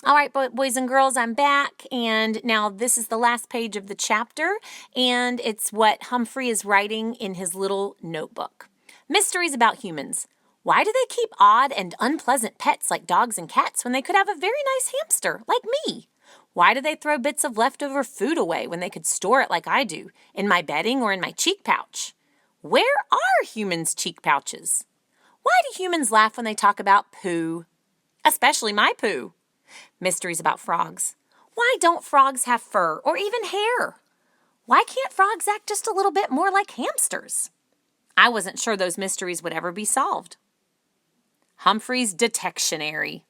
All right, boys and girls, I'm back, and now this is the last page of the chapter, and it's what Humphrey is writing in his little notebook. Mysteries about humans. Why do they keep odd and unpleasant pets like dogs and cats when they could have a very nice hamster, like me? Why do they throw bits of leftover food away when they could store it like I do, in my bedding or in my cheek pouch? Where are humans' cheek pouches? Why do humans laugh when they talk about poo? Especially my poo. Mysteries about frogs. Why don't frogs have fur or even hair? Why can't frogs act just a little bit more like hamsters? I wasn't sure those mysteries would ever be solved. Humphrey's detectionary.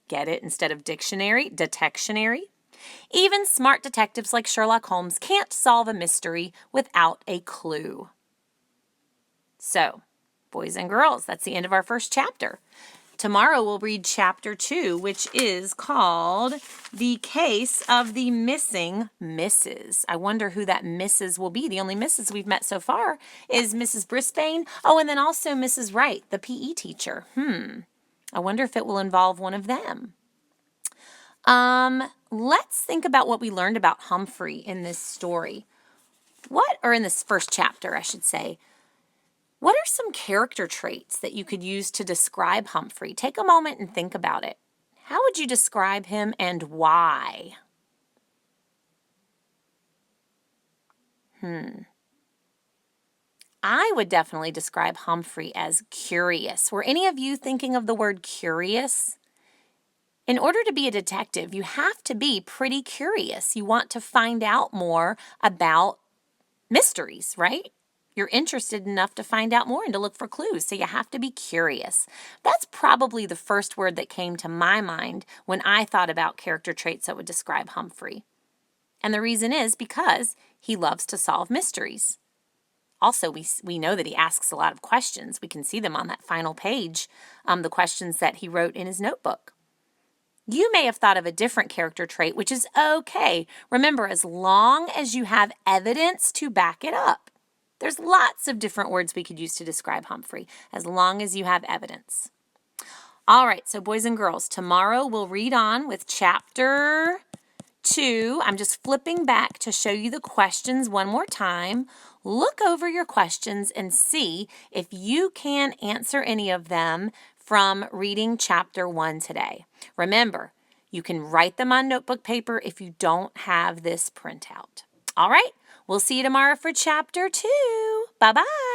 Get it? Instead of dictionary, detectionary. Even smart detectives like Sherlock Holmes can't solve a mystery without a clue. So, boys and girls, that's the end of our first chapter. Tomorrow we'll read chapter 2, which is called The Case of the Missing Misses. I wonder who that Mrs. will be. The only Mrs. we've met so far is Mrs. Brisbane. Oh, and then also Mrs. Wright, the PE teacher. I wonder if it will involve one of them. Let's think about what we learned about Humphrey in this story. Or in this first chapter, I should say. What are some character traits that you could use to describe Humphrey? Take a moment and think about it. How would you describe him and why? I would definitely describe Humphrey as curious. Were any of you thinking of the word curious? In order to be a detective, you have to be pretty curious. You want to find out more about mysteries, right? You're interested enough to find out more and to look for clues, so you have to be curious. That's probably the first word that came to my mind when I thought about character traits that would describe Humphrey. And the reason is because he loves to solve mysteries. Also, we know that he asks a lot of questions. We can see them on that final page, the questions that he wrote in his notebook. You may have thought of a different character trait, which is okay. Remember, as long as you have evidence to back it up. There's lots of different words we could use to describe Humphrey, as long as you have evidence. All right, so boys and girls, tomorrow we'll read on with chapter 2. I'm just flipping back to show you the questions one more time. Look over your questions and see if you can answer any of them from reading chapter 1 today. Remember, you can write them on notebook paper if you don't have this printout. All right, we'll see you tomorrow for chapter 2. Bye-bye.